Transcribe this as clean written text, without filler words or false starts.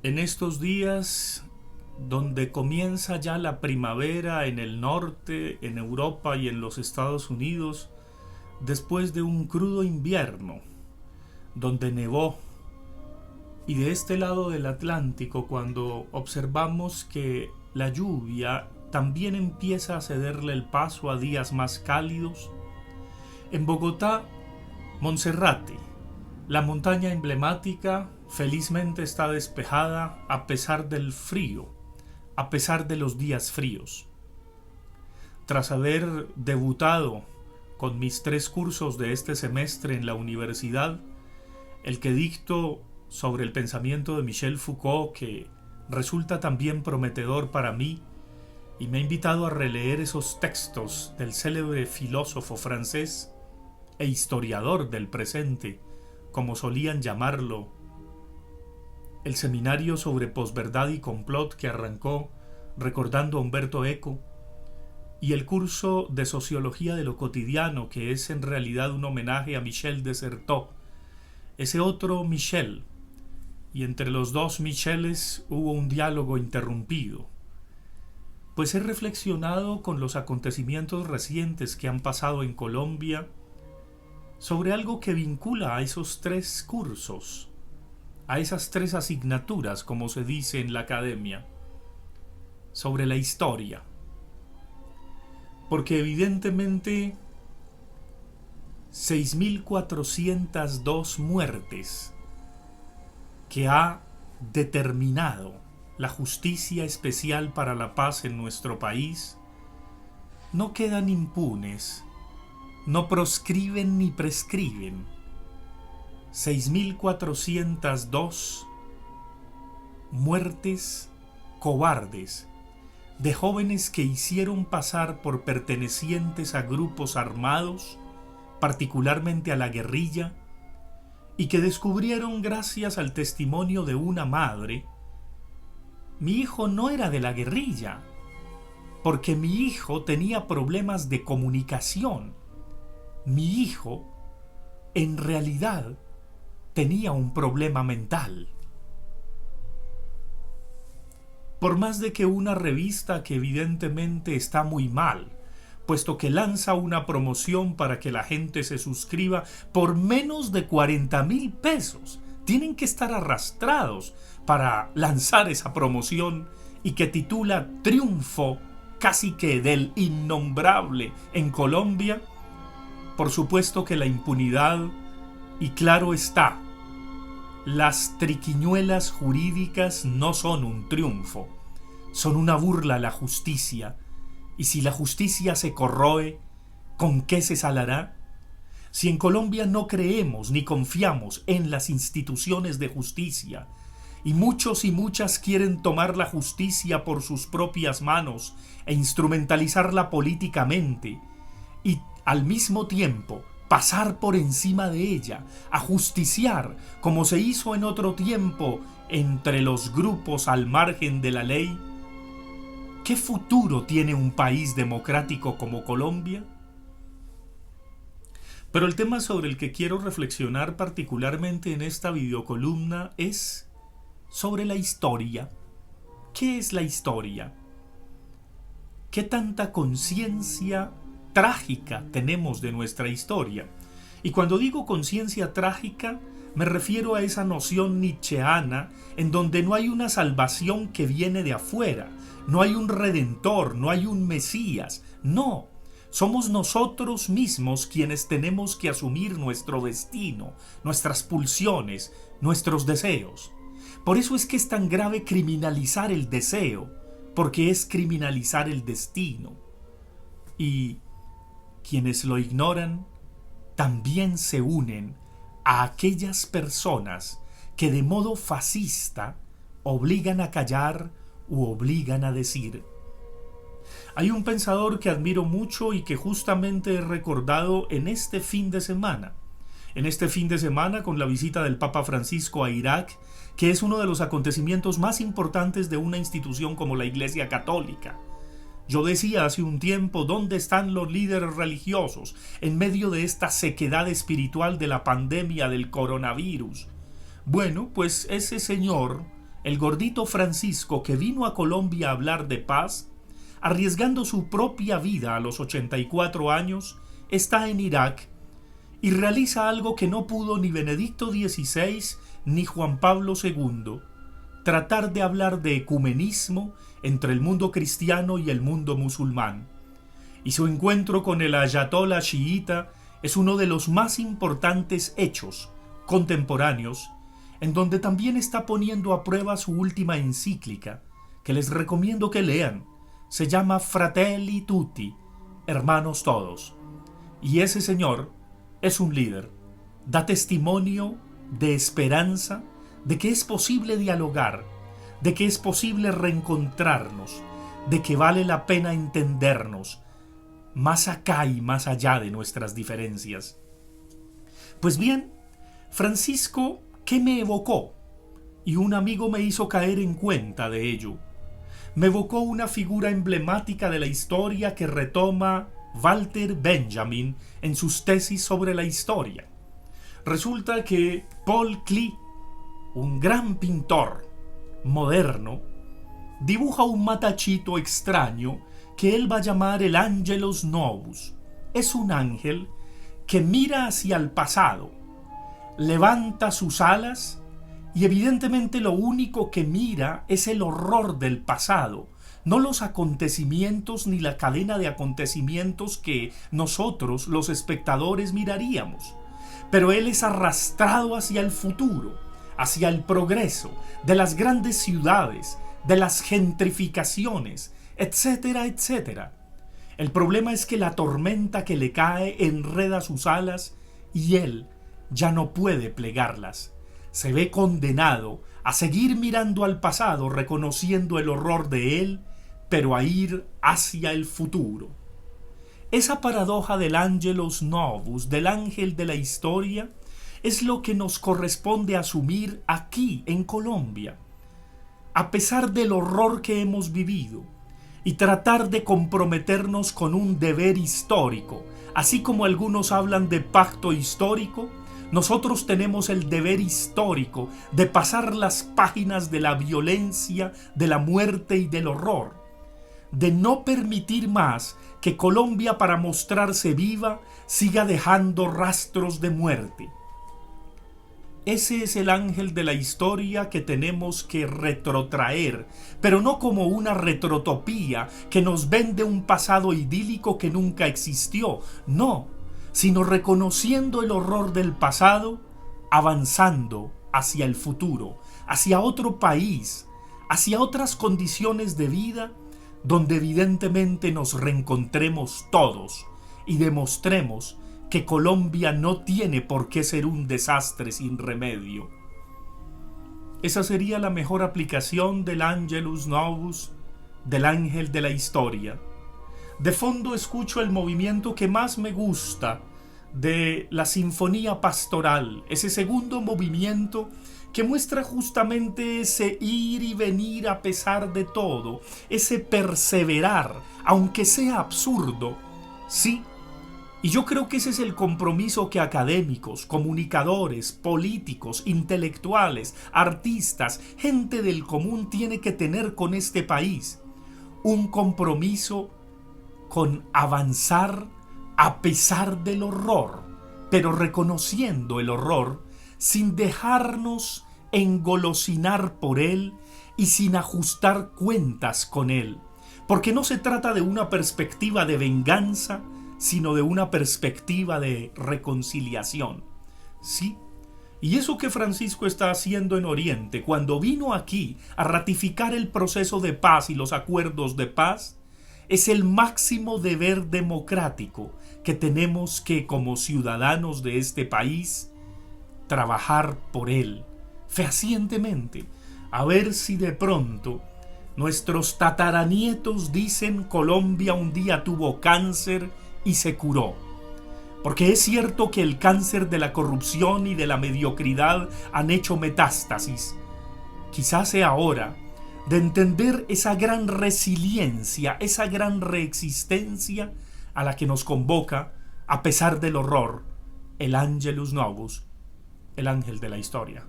En estos días donde comienza ya la primavera en el norte, en Europa y en los Estados Unidos, después de un crudo invierno, donde nevó, y de este lado del Atlántico, cuando observamos que la lluvia también empieza a cederle el paso a días más cálidos, en Bogotá, Monserrate, la montaña emblemática, felizmente está despejada a pesar del frío, a pesar de los días fríos. Tras haber debutado con mis 3 cursos de este semestre en la universidad, el que dicto sobre el pensamiento de Michel Foucault, que resulta también prometedor para mí, y me ha invitado a releer esos textos del célebre filósofo francés e historiador del presente, como solían llamarlo, el seminario sobre posverdad y complot que arrancó recordando a Humberto Eco, y el curso de sociología de lo cotidiano, que es en realidad un homenaje a Michel de Certeau, ese otro Michel, y entre los dos Micheles hubo un diálogo interrumpido. Pues he reflexionado con los acontecimientos recientes que han pasado en Colombia sobre algo que vincula a esos 3 cursos, a esas 3 asignaturas, como se dice en la academia, sobre la historia. Porque evidentemente 6.402 muertes que ha determinado la Justicia Especial para la Paz en nuestro país no quedan impunes, no proscriben ni prescriben. 6.402 muertes cobardes de jóvenes que hicieron pasar por pertenecientes a grupos armados, particularmente a la guerrilla, y que descubrieron gracias al testimonio de una madre: mi hijo no era de la guerrilla, porque mi hijo tenía problemas de comunicación. Mi hijo, en realidad, tenía un problema mental. Por más de que una revista, que evidentemente está muy mal, puesto que lanza una promoción para que la gente se suscriba por menos de 40,000 pesos, tienen que estar arrastrados para lanzar esa promoción, y que titula Triunfo casi que del innombrable en Colombia, por supuesto que la impunidad, y claro está, las triquiñuelas jurídicas no son un triunfo, son una burla a la justicia. Y si la justicia se corroe, ¿con qué se salará? Si en Colombia no creemos ni confiamos en las instituciones de justicia, y muchos y muchas quieren tomar la justicia por sus propias manos e instrumentalizarla políticamente, y al mismo tiempo pasar por encima de ella, ajusticiar, como se hizo en otro tiempo entre los grupos al margen de la ley, ¿qué futuro tiene un país democrático como Colombia? Pero el tema sobre el que quiero reflexionar particularmente en esta videocolumna es sobre la historia. ¿Qué es la historia? ¿Qué tanta conciencia trágica tenemos de nuestra historia? Y cuando digo conciencia trágica, me refiero a esa noción nietzscheana en donde no hay una salvación que viene de afuera, no hay un redentor, no hay un mesías, no. Somos nosotros mismos quienes tenemos que asumir nuestro destino, nuestras pulsiones, nuestros deseos. Por eso es que es tan grave criminalizar el deseo, porque es criminalizar el destino. Y quienes lo ignoran también se unen a aquellas personas que de modo fascista obligan a callar u obligan a decir. Hay un pensador que admiro mucho y que justamente he recordado en este fin de semana. En este fin de semana, con la visita del Papa Francisco a Irak, que es uno de los acontecimientos más importantes de una institución como la Iglesia Católica. Yo decía hace un tiempo, ¿dónde están los líderes religiosos en medio de esta sequedad espiritual de la pandemia del coronavirus? Bueno, pues ese señor el gordito Francisco que vino a Colombia a hablar de paz, arriesgando su propia vida a los 84 años, está en Irak y realiza algo que no pudo ni Benedicto XVI ni Juan Pablo II, tratar de hablar de ecumenismo entre el mundo cristiano y el mundo musulmán. Y su encuentro con el ayatolá chiita es uno de los más importantes hechos contemporáneos, en donde también está poniendo a prueba su última encíclica, que les recomiendo que lean. Se llama Fratelli Tutti, hermanos todos. Y ese señor es un líder, da testimonio de esperanza, de que es posible dialogar, de que es posible reencontrarnos, de que vale la pena entendernos, más acá y más allá de nuestras diferencias. Pues bien, Francisco, ¿qué me evocó? Y un amigo me hizo caer en cuenta de ello. Me evocó una figura emblemática de la historia que retoma Walter Benjamin en sus tesis sobre la historia. Resulta que Paul Klee, un gran pintor moderno, dibuja un matachito extraño que él va a llamar el Angelus Novus. Es un ángel que mira hacia el pasado, levanta sus alas y evidentemente lo único que mira es el horror del pasado, no los acontecimientos ni la cadena de acontecimientos que nosotros, los espectadores, miraríamos. Pero él es arrastrado hacia el futuro, hacia el progreso de las grandes ciudades, de las gentrificaciones, etcétera, etcétera. El problema es que la tormenta que le cae enreda sus alas y él ya no puede plegarlas. Se ve condenado a seguir mirando al pasado, reconociendo el horror de él, pero a ir hacia el futuro. Esa paradoja del Angelus Novus, del ángel de la historia, es lo que nos corresponde asumir aquí en Colombia, a pesar del horror que hemos vivido, y tratar de comprometernos con un deber histórico. Así como algunos hablan de pacto histórico, nosotros tenemos el deber histórico de pasar las páginas de la violencia, de la muerte y del horror, de no permitir más que Colombia, para mostrarse viva, siga dejando rastros de muerte. Ese es el ángel de la historia que tenemos que retrotraer, pero no como una retrotopía que nos vende un pasado idílico que nunca existió, no, sino reconociendo el horror del pasado, avanzando hacia el futuro, hacia otro país, hacia otras condiciones de vida, donde evidentemente nos reencontremos todos y demostremos que Colombia no tiene por qué ser un desastre sin remedio. Esa sería la mejor aplicación del Angelus Novus, del ángel de la historia. De fondo escucho el movimiento que más me gusta de la Sinfonía Pastoral, ese segundo movimiento que muestra justamente ese ir y venir a pesar de todo, ese perseverar, aunque sea absurdo, sí. Y yo creo que ese es el compromiso que académicos, comunicadores, políticos, intelectuales, artistas, gente del común tiene que tener con este país. Un compromiso con avanzar a pesar del horror, pero reconociendo el horror sin dejarnos engolosinar por él y sin ajustar cuentas con él. Porque no se trata de una perspectiva de venganza, sino de una perspectiva de reconciliación. Sí, y eso que Francisco está haciendo en Oriente, cuando vino aquí a ratificar el proceso de paz y los acuerdos de paz, es el máximo deber democrático que tenemos que, como ciudadanos de este país, trabajar por él, fehacientemente, a ver si de pronto nuestros tataranietos dicen: Colombia un día tuvo cáncer y se curó. Porque es cierto que el cáncer de la corrupción y de la mediocridad han hecho metástasis. Quizás sea hora de entender esa gran resiliencia, esa gran reexistencia a la que nos convoca, a pesar del horror, el Angelus Novus, el ángel de la historia.